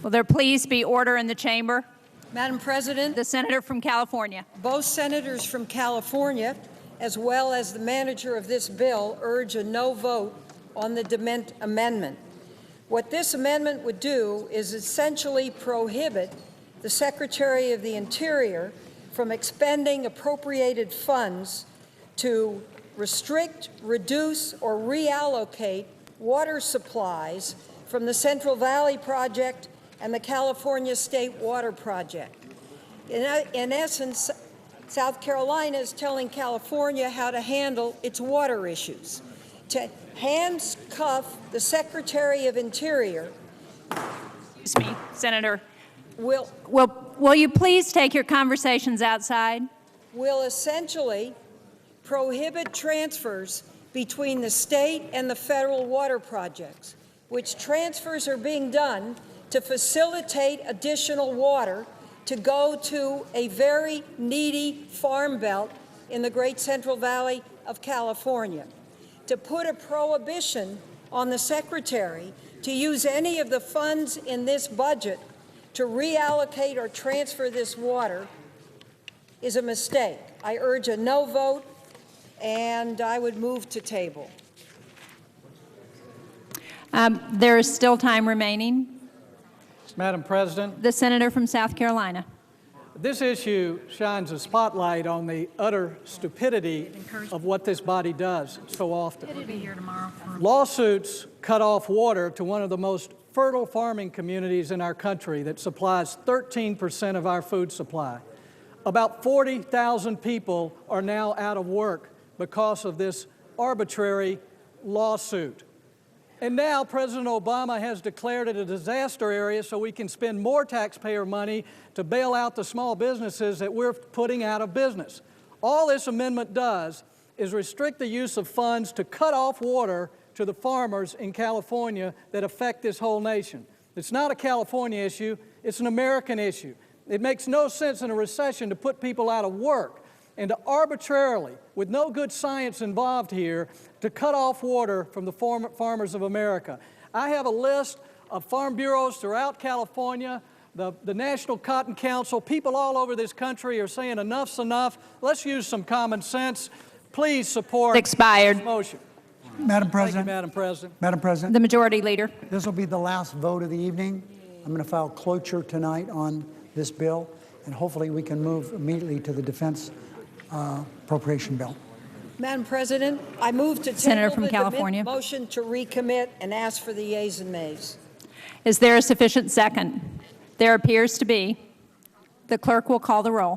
Will there please be order in the chamber? Madam President, The senator from California. both senators from California, as well as the manager of this bill, urge a no vote on the DeMint amendment. What this amendment would do is essentially prohibit the Secretary of the Interior from expending appropriated funds to restrict, reduce, or reallocate water supplies from the Central Valley Project and the California State Water Project. In essence, South Carolina is telling California how to handle its water issues. To handcuff the Secretary of Interior Excuse me, Senator. will Will you please take your conversations outside? essentially prohibit transfers between the state and the federal water projects, which transfers are being done to facilitate additional water to go to a very needy farm belt in the Great Central Valley of California. To put a prohibition on the Secretary to use any of the funds in this budget to reallocate or transfer this water is a mistake. I urge a no vote, and I would move to table. There is still time remaining. Madam President, The senator from South Carolina. this issue shines a spotlight on the utter stupidity of what this body does so often. Lawsuits cut off water to one of the most fertile farming communities in our country that supplies 13% of our food supply. About 40,000 people are now out of work because of this arbitrary lawsuit. And now President Obama has declared it a disaster area so we can spend more taxpayer money to bail out the small businesses that we're putting out of business. All this amendment does is restrict the use of funds to cut off water to the farmers in California that affect this whole nation. It's not a California issue, it's an American issue. It makes no sense in a recession to put people out of work and to arbitrarily, with no good science involved here, to cut off water from the farmers of America. I have a list of farm bureaus throughout California, the National Cotton Council, people all over this country are saying enough's enough. Let's use some common sense. Please support this motion. Madam President. Thank you, Madam President. Madam President, The majority leader. this will be the last vote of the evening. I'm going to file cloture tonight on this bill, and hopefully we can move immediately to the defense appropriation bill. Madam President, I move to Senator table from the California. DeMint motion to recommit and ask for the yeas and nays. Is there a sufficient second? There appears to be. The clerk will call the roll.